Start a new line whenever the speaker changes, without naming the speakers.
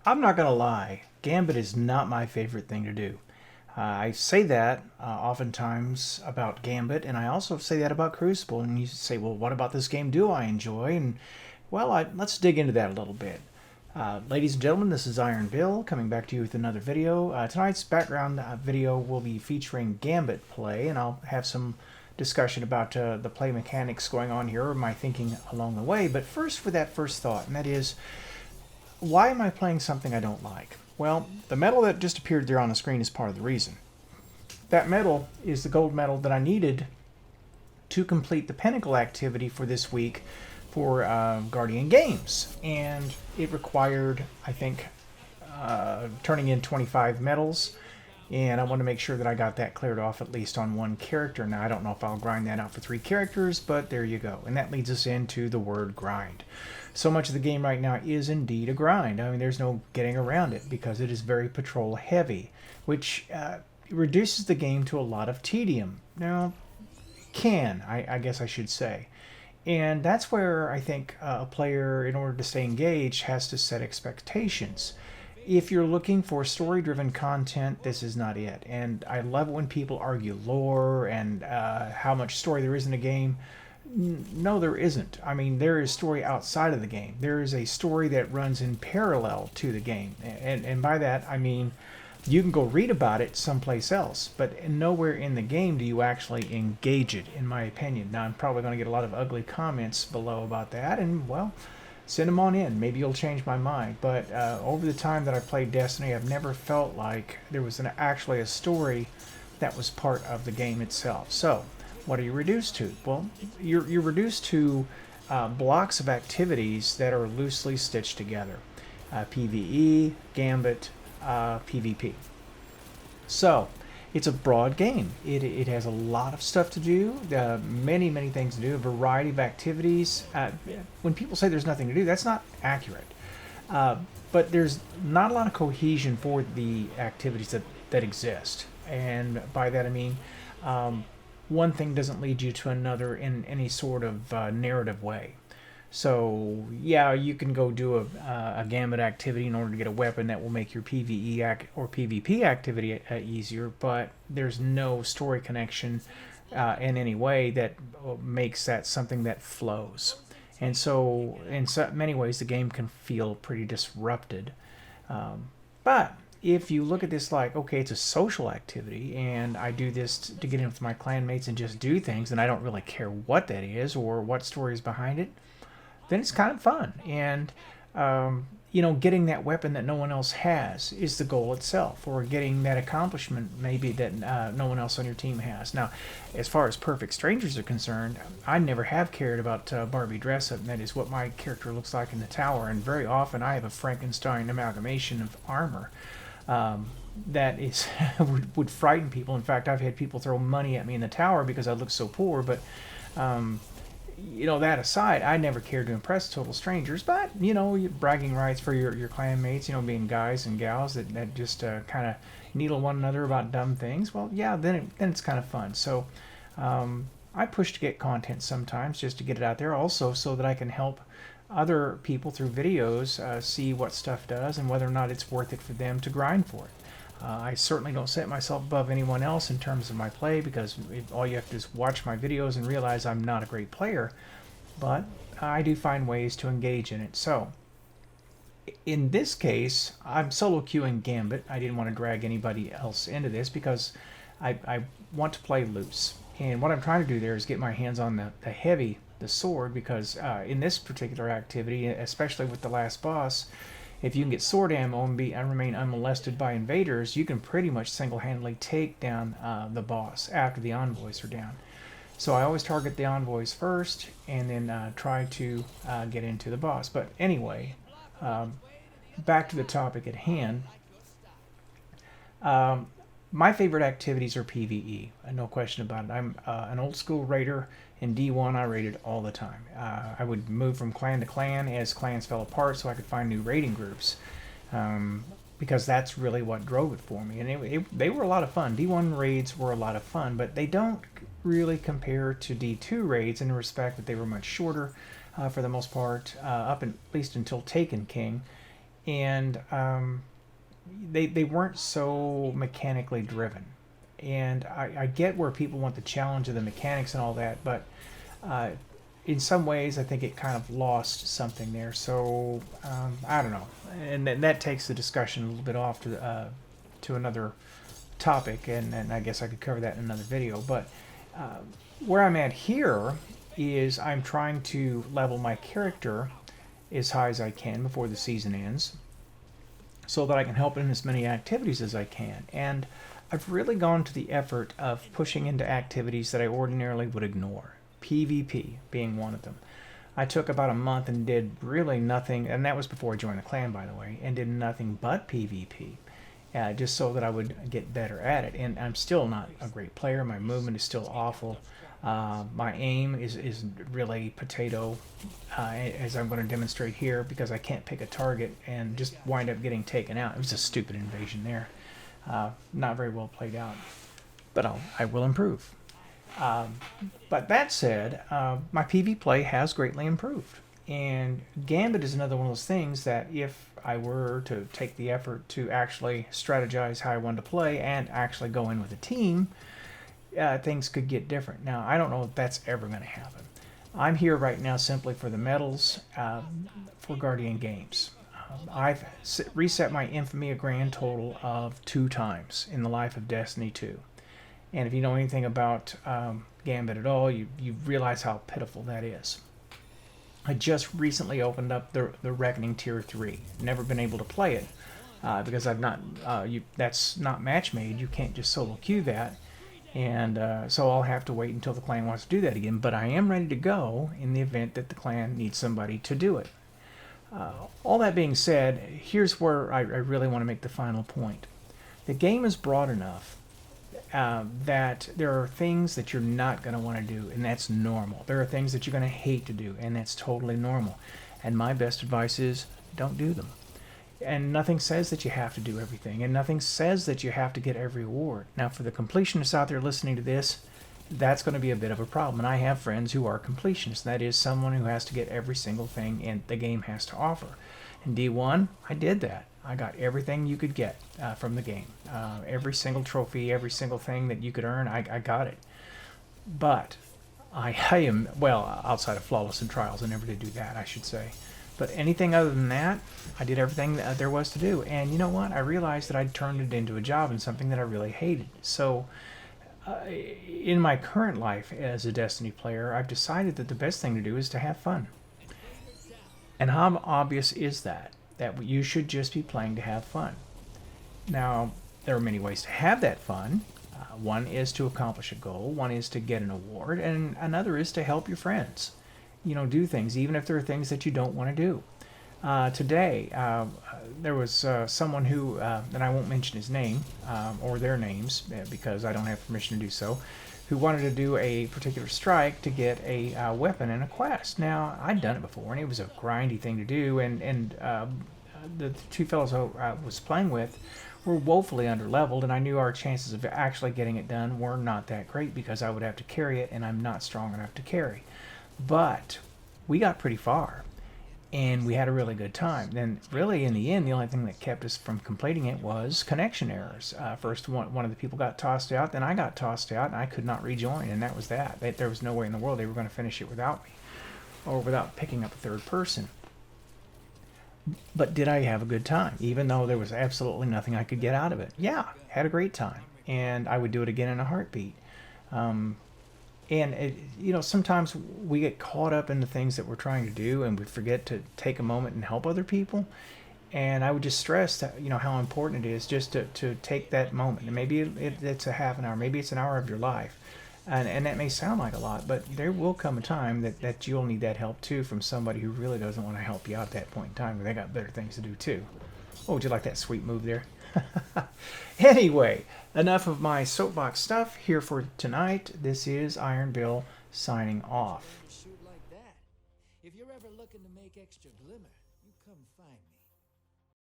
I'm not gonna lie, Gambit is not my favorite thing to do. I say that oftentimes about Gambit, and I also say that about Crucible. And you say, well, what about this game do I enjoy? And well, let's dig into that a little bit. Ladies and gentlemen, this is Iron Bill coming back to you with another video. Tonight's background video will be featuring Gambit play, and I'll have some discussion about the play mechanics going on here, or my thinking along the way. But first, with that first thought, and that is, why am I playing something I don't like? Well, the medal that just appeared there on the screen is part of the reason. That medal is the gold medal that I needed to complete the Pinnacle activity for this week for Guardian Games. And it required, I think, turning in 25 medals. And I want to make sure that I got that cleared off at least on one character. Now, I don't know if I'll grind that out for 3 characters, but there you go. And that leads us into the word grind. So much of the game right now is indeed a grind. I mean, there's no getting around it because it is very patrol heavy, which reduces the game to a lot of tedium. Now, I guess I should say. And that's where I think a player, in order to stay engaged, has to set expectations. If you're looking for story-driven content, this is not it. And I love it when people argue lore and how much story there is in a game. No, there isn't. I mean, there is story outside of the game. There is a story that runs in parallel to the game. And by that, I mean, you can go read about it someplace else, but nowhere in the game do you actually engage it, in my opinion. Now, I'm probably going to get a lot of ugly comments below about that, and, well, send them on in. Maybe you'll change my mind. But over the time that I've played Destiny, I've never felt like there was actually a story that was part of the game itself. So, what are you reduced to? Well, you're reduced to blocks of activities that are loosely stitched together. PvE, Gambit, PvP. So, it's a broad game. It has a lot of stuff to do, many things to do, a variety of activities. When people say there's nothing to do, that's not accurate. But there's not a lot of cohesion for the activities that exist. And by that I mean, one thing doesn't lead you to another in any sort of narrative way. So, yeah, you can go do a Gambit activity in order to get a weapon that will make your PvE or PvP activity easier, but there's no story connection in any way that makes that something that flows. And so, in many ways, the game can feel pretty disrupted. But if you look at this like, okay, it's a social activity, and I do this to get in with my clanmates and just do things, and I don't really care what that is or what story is behind it, then it's kind of fun. And, getting that weapon that no one else has is the goal itself, or getting that accomplishment maybe that no one else on your team has. Now, as far as perfect strangers are concerned, I never have cared about Barbie dress-up, and that is what my character looks like in the tower. And very often I have a Frankenstein amalgamation of armor that is would frighten people. In fact, I've had people throw money at me in the tower because I look so poor. But that aside, I never cared to impress total strangers. But bragging rights for your clanmates, being guys and gals that just kind of needle one another about dumb things. Well, yeah, then it's kind of fun. So I push to get content sometimes just to get it out there, also so that I can help other people through videos see what stuff does and whether or not it's worth it for them to grind for it. I certainly don't set myself above anyone else in terms of my play, because all you have to do is watch my videos and realize I'm not a great player, but I do find ways to engage in it. So in this case, I'm solo queuing Gambit. I didn't want to drag anybody else into this because I want to play loose. And what I'm trying to do there is get my hands on the heavy, the sword, because in this particular activity, especially with the last boss, if you can get sword ammo and remain unmolested by invaders, you can pretty much single-handedly take down the boss after the envoys are down. So I always target the envoys first and then try to get into the boss. But anyway, back to the topic at hand. My favorite activities are PvE, no question about it. I'm an old school raider. In D1, I raided all the time. I would move from clan to clan as clans fell apart so I could find new raiding groups, because that's really what drove it for me. And they were a lot of fun. D1 raids were a lot of fun, but they don't really compare to D2 raids in the respect that they were much shorter for the most part, up at least until Taken King. and they weren't so mechanically driven. And I get where people want the challenge of the mechanics and all that, but uh, in some ways, I think it kind of lost something there. So I don't know, and then that takes the discussion a little bit off to another topic, and I guess I could cover that in another video. But where I'm at here is I'm trying to level my character as high as I can before the season ends, so that I can help in as many activities as I can. And I've really gone to the effort of pushing into activities that I ordinarily would ignore. PvP being one of them. I took about a month and did really nothing, and that was before I joined the clan, by the way, and did nothing but PvP, just so that I would get better at it. And I'm still not a great player. My movement is still awful. My aim is really potato, as I'm going to demonstrate here, because I can't pick a target and just wind up getting taken out. It was a stupid invasion there. Not very well played out, but I will improve. But that said, my PV play has greatly improved. And Gambit is another one of those things that if I were to take the effort to actually strategize how I wanted to play and actually go in with a team, things could get different. Now, I don't know if that's ever going to happen. I'm here right now simply for the medals for Guardian Games. I've reset my infamy a grand total of 2 times in the life of Destiny 2. And if you know anything about Gambit at all, you realize how pitiful that is. I just recently opened up the Reckoning Tier 3. Never been able to play it because I've not. That's not match made. You can't just solo queue that, and so I'll have to wait until the clan wants to do that again. But I am ready to go in the event that the clan needs somebody to do it. All that being said, here's where I really want to make the final point. The game is broad enough that there are things that you're not going to want to do, and that's normal. There are things that you're going to hate to do, and that's totally normal. And my best advice is don't do them. And nothing says that you have to do everything, and nothing says that you have to get every award. Now, for the completionists out there listening to this, that's going to be a bit of a problem. And I have friends who are completionists. That is someone who has to get every single thing in the game has to offer. In D1, I did that. I got everything you could get from the game. Every single trophy, every single thing that you could earn, I got it. But I am, well, outside of Flawless and Trials, I never did do that, I should say. But anything other than that, I did everything that there was to do. And you know what? I realized that I'd turned it into a job and something that I really hated. So in my current life as a Destiny player, I've decided that the best thing to do is to have fun. And how obvious is that? That you should just be playing to have fun. Now, there are many ways to have that fun. One is to accomplish a goal, one is to get an award, and another is to help your friends. You know, do things, even if there are things that you don't want to do. Today, there was someone who, and I won't mention his name or their names because I don't have permission to do so, who wanted to do a particular strike to get a weapon in a quest. Now, I'd done it before, and it was a grindy thing to do, and the 2 fellows I was playing with were woefully underleveled, and I knew our chances of actually getting it done were not that great because I would have to carry it, and I'm not strong enough to carry. But we got pretty far, and we had a really good time. Then, really, in the end, the only thing that kept us from completing it was connection errors. First, one of the people got tossed out, then I got tossed out, and I could not rejoin, and that was that. There was no way in the world they were going to finish it without me, or without picking up a third person. But did I have a good time, even though there was absolutely nothing I could get out of it? Yeah, had a great time, and I would do it again in a heartbeat. You know, sometimes we get caught up in the things that we're trying to do, and we forget to take a moment and help other people. And I would just stress that, you know, how important it is just to take that moment. And maybe it's a half an hour, maybe it's an hour of your life. And that may sound like a lot, but there will come a time that you'll need that help too from somebody who really doesn't want to help you out at that point in time, where they got better things to do too. Oh, would you like that sweet move there? Anyway, enough of my soapbox stuff here for tonight. This is Iron Bill signing off.
Shoot like that. If you're ever looking to make extra glimmer, you come find me.